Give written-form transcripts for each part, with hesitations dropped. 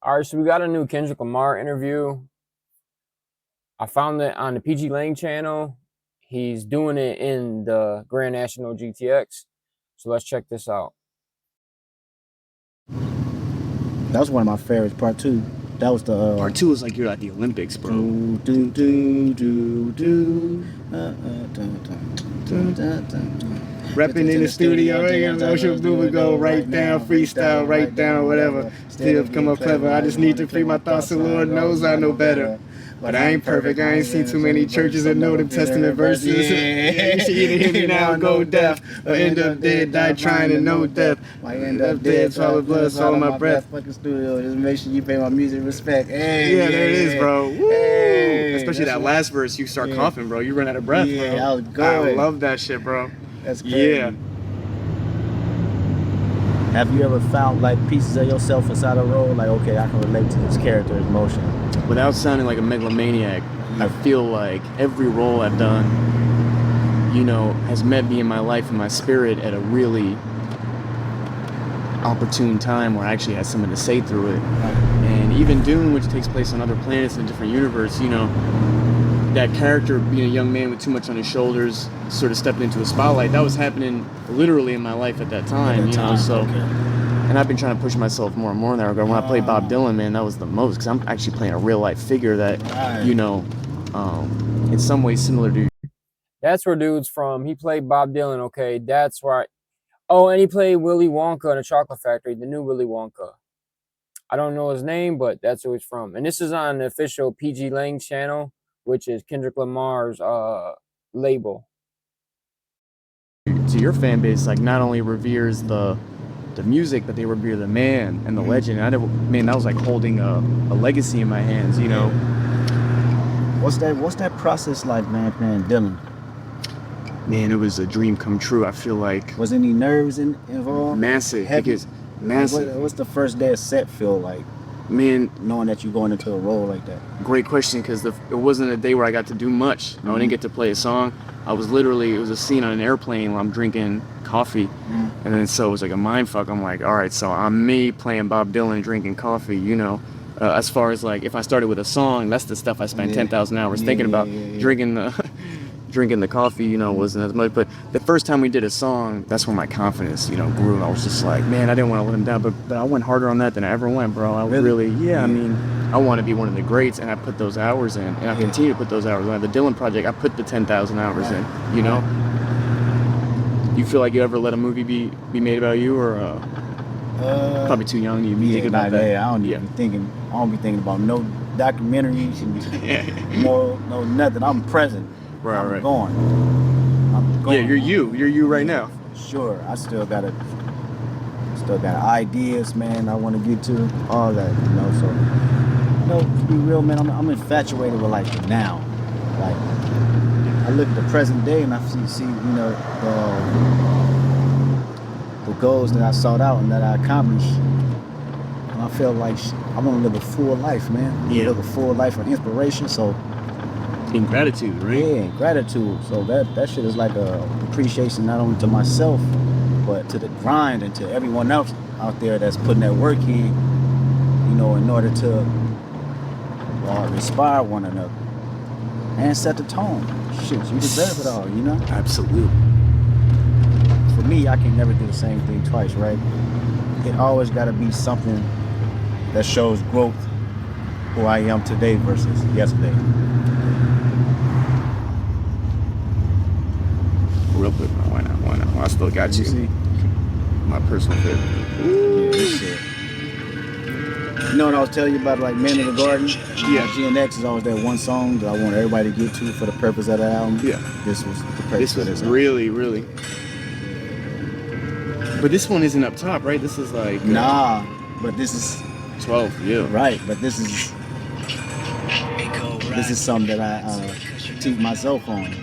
All right, so we got a new Kendrick Lamar interview. I found it on the pglang channel. He's doing it in the Grand National GTX. So let's check this out. That was one of my favorites, part two. That was the part two was like you're at the Olympics, bro. Repping in the studio, we go right down, freestyle, right down, whatever. Still come up clever. I just need to free my thoughts, so Lord knows I know better. But I ain't perfect. I ain't seen too many churches that know the Testament verses. You should either hear me now and go deaf, or end up dead, die trying to know death. Might end up dead, swallow blood, swallow my breath. Fucking studio, just make sure you pay my music respect. Hey, yeah, there it is, bro. Woo. Hey, especially that last verse, you start coughing, bro. You run out of breath, bro. Yeah, I was going. I love that shit, bro. That's crazy. Yeah. Have you ever found like pieces of yourself inside a role? Like, okay, I can relate to this character's emotion. Without sounding like a megalomaniac, I feel like every role I've done, you know, has met me in my life and my spirit at a really opportune time where I actually had something to say through it. And even Dune, which takes place on other planets in a different universe, you know, that character being a young man with too much on his shoulders, sort of stepping into a spotlight, that was happening literally in my life at that time, you know, so. And I've been trying to push myself more and more in that regard. When I played Bob Dylan, man, that was the most, because I'm actually playing a real life figure that, you know, in some ways similar to. That's where dude's from. He played Bob Dylan, okay, that's right. Oh, and he played Willy Wonka in the Chocolate Factory, the new Willy Wonka. I don't know his name, but that's who he's from. And this is on the official pglang channel, which is Kendrick Lamar's label. To your fan base, like, not only reveres the music, but they revere the man and the legend. And man, that was like holding a legacy in my hands, you know. What's that process like, man, playing Dylan? Man, it was a dream come true. I feel like. Was any nerves involved? Massive. Because massive. What's the first day of set feel like? Man, knowing that you're going into a role like that. Great question, because it wasn't a day where I got to do much. I didn't get to play a song. I was literally, it was a scene on an airplane where I'm drinking coffee, and then so it was like a mind fuck. I'm like, all right, so I'm me playing Bob Dylan drinking coffee, you know. As far as like, if I started with a song, that's the stuff I spent 10,000 hours thinking about. Drinking the coffee, you know, wasn't as much. But the first time we did a song, that's when my confidence, you know, grew. I was just like, man, I didn't want to let him down, but I went harder on that than I ever went, bro. I really, I mean, I want to be one of the greats, and I put those hours in, and I continue to put those hours in. The Dylan Project, I put the 10,000 hours in, you know. You feel like you ever let a movie be made about you, or probably too young to be thinking about that? I don't be thinking about no documentaries and no nothing. I'm present. I'm going. Yeah, you're you right now. Sure, I still got ideas, man. I want to get to all that, you know. So, you know, to be real, man, I'm infatuated with like now. Like, I look at the present day and I see, you know, the goals that I sought out and that I accomplished. And I feel like I want to live a full life, man. Live a full life of inspiration. So. In gratitude, right? Yeah, gratitude. So that shit is like a appreciation not only to myself, but to the grind and to everyone else out there that's putting that work in, you know, in order to inspire one another and set the tone. Shit, you deserve it all, you know? Absolutely. For me, I can never do the same thing twice, right? It always got to be something that shows growth, who I am today versus yesterday. Real quick, why not? I still got you. See? My personal favorite. Yeah, shit. You know what I was telling you about, like Man in the Garden? Yeah. GNX is always that one song that I want everybody to get to for the purpose of the album. Yeah. This was the purpose of this album. Really. But this one isn't up top, right? This is like. Nah, but this is. 12, yeah. Right, but this is something that I teach myself on.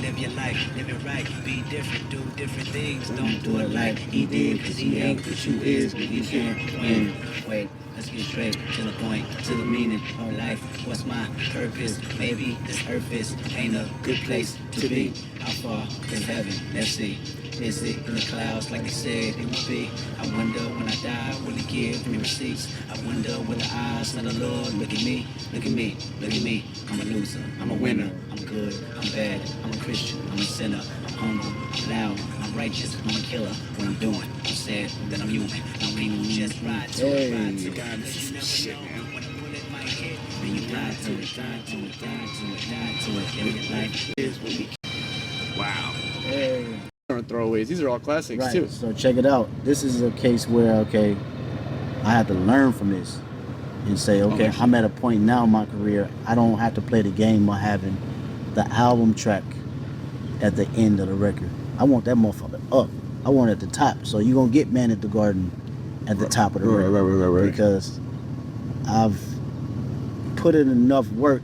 Live your life, live it right, be different, do different things. Don't do it like he did, cause he ain't what you is, but you can't win. Wait, let's get straight to the point, to the meaning of life. What's my purpose? Maybe this earth ain't a good place to be. How far is heaven? Let's see. Is it in the clouds like they said it would be? I wonder when I die, will he give me receipts? I wonder with the eyes of the Lord. Look at me, look at me, look at me. I'm a loser, I'm a winner. I'm good, I'm bad, I'm a Christian, I'm a sinner. I'm humble, I'm loud, I'm righteous, I'm a killer. What I'm doing, I'm sad that I'm human. I'm people just ride to it, ride to it. God, this is some shit, man. When a bullet might hit, then you die to it, die to it, die to it, die to it. And your life is what we Wow. Hey. Aren't throwaways. These are all classics Right. too. So check it out. This is a case where, okay, I had to learn from this and say, okay, I'm at a point now in my career, I don't have to play the game of having the album track at the end of the record. I want that motherfucker up. I want it at the top. So you're going to get Man at the Garden at the top of the record. Right. Because I've put in enough work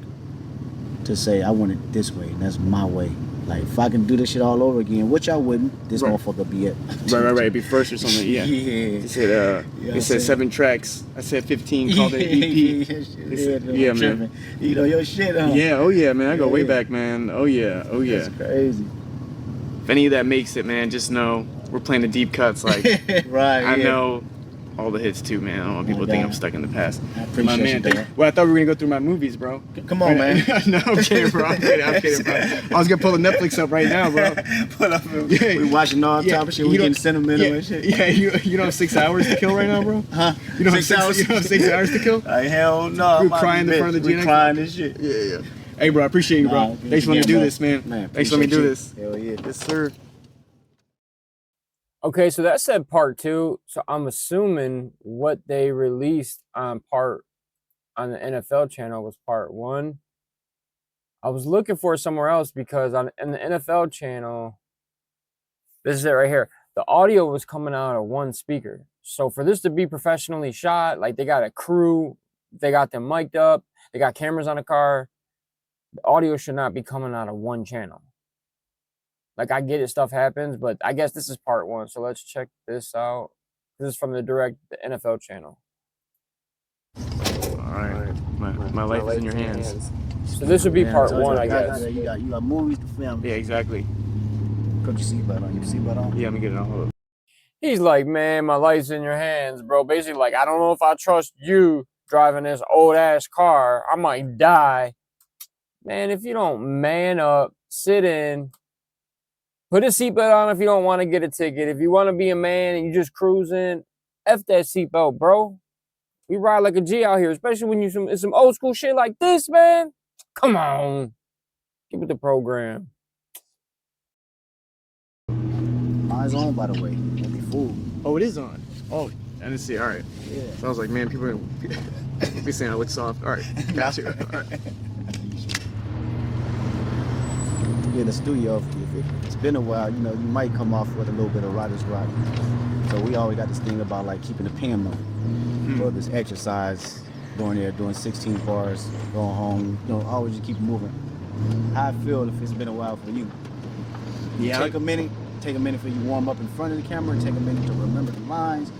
to say I want it this way, and that's my way. Like, if I can do this shit all over again, which I wouldn't, this motherfucker be it. Right. Be first or something. Yeah. Yeah. It said 7 tracks. I said 15. Called it EP. Yeah, man. You know your shit, huh? Yeah. Oh yeah, man. I go way back, man. Oh yeah. That's crazy. If any of that makes it, man, just know we're playing the deep cuts. Like, Right. I know all the hits too, man. I don't want people to think I'm stuck in the past. I appreciate My man, you, dog. well, I thought we were gonna go through my movies, bro. Come on, man. No, I'm kidding, bro. I'm kidding, bro. I was gonna pull the Netflix up right now, bro. Pull up. We watching all type of shit. We getting sentimental and shit. Yeah, you don't have 6 hours to kill right now, bro? Huh? You don't have 6 hours? You don't have 6 hours to kill? Hell no. We're crying in front of the We GNX. crying and shit. Yeah. Hey, bro, I appreciate you, bro. Thanks for letting me do this, man. Thanks for letting me do this. Hell yeah. Yes, sir. Okay, so that said part 2. So I'm assuming what they released on the NFL channel was part 1. I was looking for it somewhere else because in the NFL channel, this is it right here. The audio was coming out of one speaker. So for this to be professionally shot, like they got a crew, they got them mic'd up, they got cameras on the car. The audio should not be coming out of one channel. Like, I get it, stuff happens, but I guess this is part 1. So let's check this out. This is from the NFL channel. All right. My life is in your hands. So this would be part 1, I guess. You got movies to film. Yeah, exactly. Put your seatbelt on. You seatbelt on? Yeah, I'm gonna get it on. Hold up. He's like, man, my life's in your hands, bro. Basically, like, I don't know if I trust you driving this old-ass car. I might die. Man, if you don't man up, sit in, put a seatbelt on if you don't want to get a ticket. If you want to be a man and you just cruising, F that seatbelt, bro. We ride like a G out here, especially when it's some old school shit like this, man. Come on. Get with the program. Mine's on, by the way. Don't be fooled. Oh, it is on. Oh, I didn't see. All right. Yeah. So I was like, man, people be saying I look soft. All right, got you. All right. In the studio, if it's been a while, you know, you might come off with a little bit of writer's block. So we always got this thing about like keeping the pen low. For this exercise, going there, doing 16 bars, going home, you know, always just keep moving. How I feel if it's been a while for you. Yeah. Take a minute for you warm up in front of the camera, take a minute to remember the lines,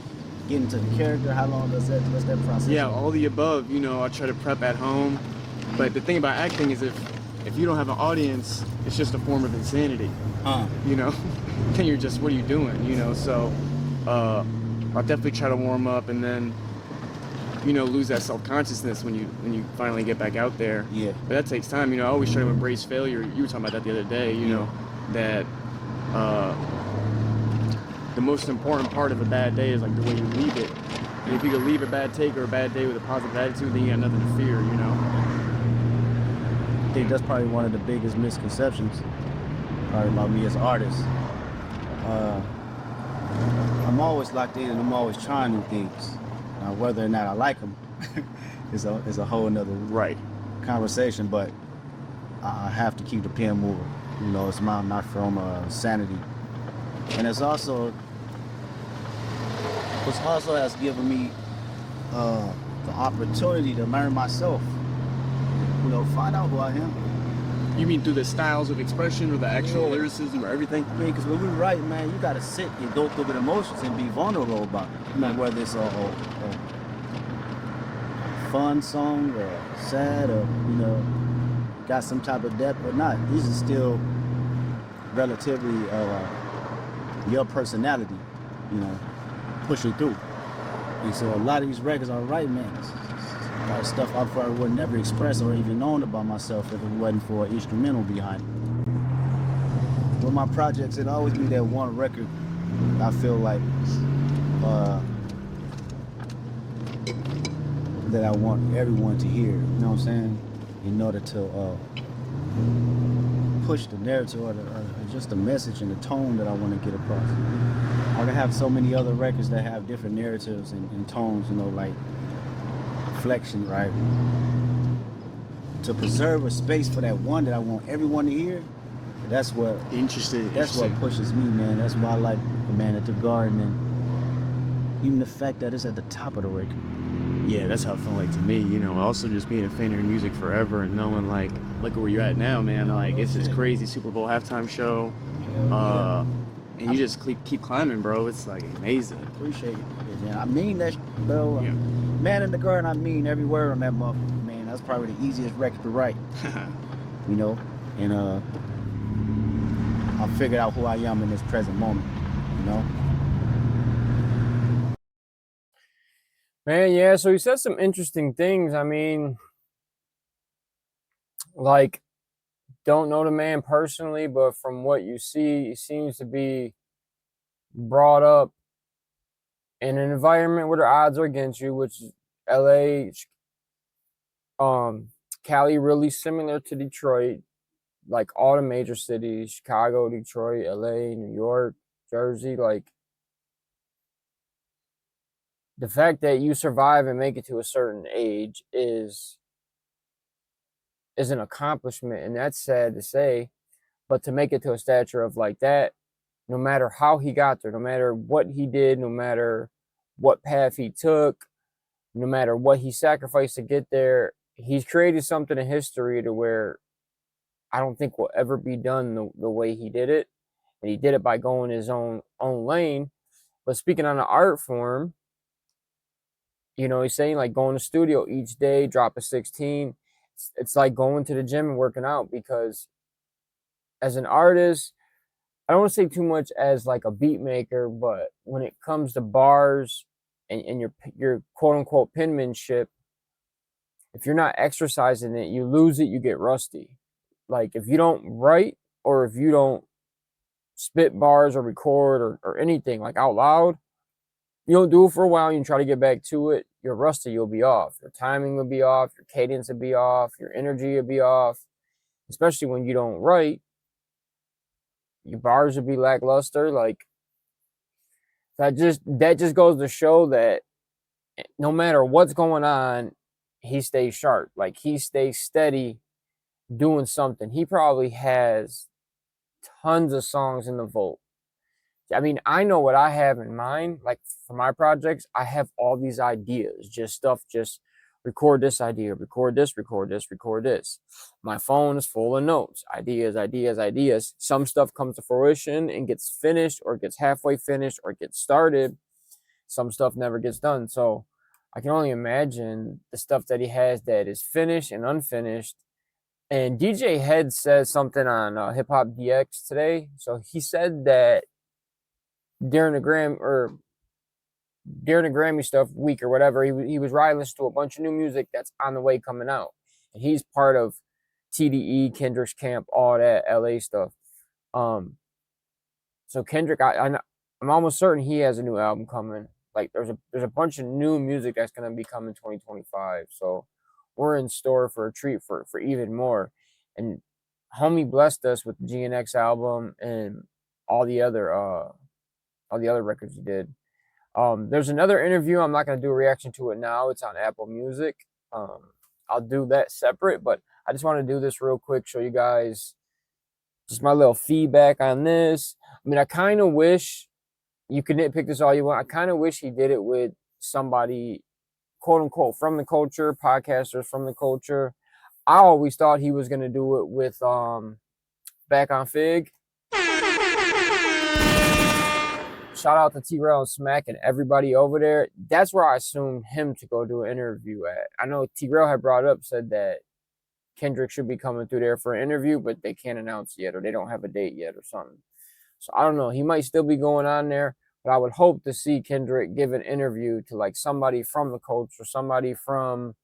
get into the character. How long what's that process? Yeah, all the above. You know, I try to prep at home, but the thing about acting is if you don't have an audience, it's just a form of insanity. You know, then you're just, what are you doing? You know, so I'll definitely try to warm up and then, you know, lose that self-consciousness when you finally get back out there. Yeah. But that takes time. You know, I always try to embrace failure. You were talking about that the other day. You know, that the most important part of a bad day is like the way you leave it. And if you could leave a bad take or a bad day with a positive attitude, then you got nothing to fear. You know. I think that's probably one of the biggest misconceptions about me as an artist. I'm always locked in and I'm always trying new things. Now, whether or not I like them is a whole nother conversation, but I have to keep the pen moving. You know, it's my form of sanity. And it's also has given me the opportunity to learn myself. You know, find out who I am. You mean through the styles of expression or the actual lyricism or everything? I mean, because when we write, man, you got to sit and go through the emotions and be vulnerable about it. You know, whether it's a fun song or sad or, you know, got some type of depth or not. These are still relatively your personality, you know, push it through. And so a lot of these records are right, man. A lot of stuff I probably would never express or even known about myself if it wasn't for an instrumental behind it. With my projects, it always be that one record I feel like that I want everyone to hear, you know what I'm saying? In order to push the narrative or just the message and the tone that I want to get across. I can have so many other records that have different narratives and tones, you know, like reflection, right? To preserve a space for that one that I want everyone to hear, that's what pushes me, man. That's why I like The Man at the Garden, and even the fact that it's at the top of the record. Yeah, that's how it felt like to me, you know. Also just being a fan of your music forever and knowing, like, look at where you're at now, man. Like, it's this crazy Super Bowl halftime show. And you just keep climbing, bro. It's, like, amazing. Appreciate it, man. I mean that, bro. Yeah. Man in the Garden, I mean every word on that motherfucker, man. That's probably the easiest record to write. You know? And I figured out who I am in this present moment, you know? Man, yeah, so he said some interesting things. I mean, like, don't know the man personally, but from what you see, he seems to be brought up in an environment where the odds are against you, which is LA, Cali, really similar to Detroit, like all the major cities, Chicago, Detroit, LA, New York, Jersey, like, the fact that you survive and make it to a certain age is an accomplishment, and that's sad to say, but to make it to a stature of like that, no matter how he got there, no matter what he did, no matter what path he took, no matter what he sacrificed to get there, he's created something in history to where I don't think will ever be done the way he did it, and he did it by going his own lane. But speaking on the art form, you know, he's saying like going to studio each day, drop a 16. It's like going to the gym and working out, because as an artist, I don't want to say too much as like a beat maker, but when it comes to bars and your quote unquote penmanship, if you're not exercising it, you lose it, you get rusty. Like if you don't write, or if you don't spit bars or record or anything like out loud, you don't do it for a while, you try to get back to it, you're rusty, you'll be off. Your timing will be off, your cadence will be off, your energy will be off. Especially when you don't write, your bars will be lackluster. Like that just goes to show that no matter what's going on, he stays sharp. Like he stays steady doing something. He probably has tons of songs in the vault. I mean, I know what I have in mind. Like for my projects, I have all these ideas, just record this idea, record this, record this, record this. My phone is full of notes, ideas, ideas, ideas. Some stuff comes to fruition and gets finished, or gets halfway finished, or gets started. Some stuff never gets done. So I can only imagine the stuff that he has that is finished and unfinished. And DJ Head says something on Hip Hop DX today. So he said that during the Grammy stuff week or whatever, he was riding listening to a bunch of new music that's on the way coming out, and he's part of TDE, Kendrick's camp, all that LA stuff. So Kendrick, I'm almost certain he has a new album coming. Like there's a bunch of new music that's gonna be coming 2025. So we're in store for a treat for even more. And homie blessed us with the GNX album and all the other records he did. There's another interview. I'm not going to do a reaction to it now. It's on Apple Music. I'll do that separate, but I just want to do this real quick, show you guys just my little feedback on this. I mean, I kind of wish, you could nitpick this all you want, I kind of wish he did it with somebody, quote unquote, from the culture, podcasters from the culture. I always thought he was going to do it with Back on Fig. Shout out to T-Rail and Smack and everybody over there. That's where I assumed him to go do an interview at. I know T-Rail had brought up, said that Kendrick should be coming through there for an interview, but they can't announce yet, or they don't have a date yet or something. So I don't know. He might still be going on there, but I would hope to see Kendrick give an interview to like somebody from the culture, somebody from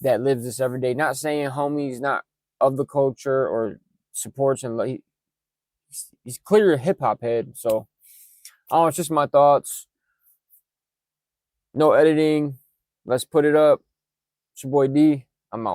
that lives this every day. Not saying homie's not of the culture or supports and he's clearly a hip hop head. So I don't know, it's just my thoughts. No editing. Let's put it up. It's your boy D. I'm out.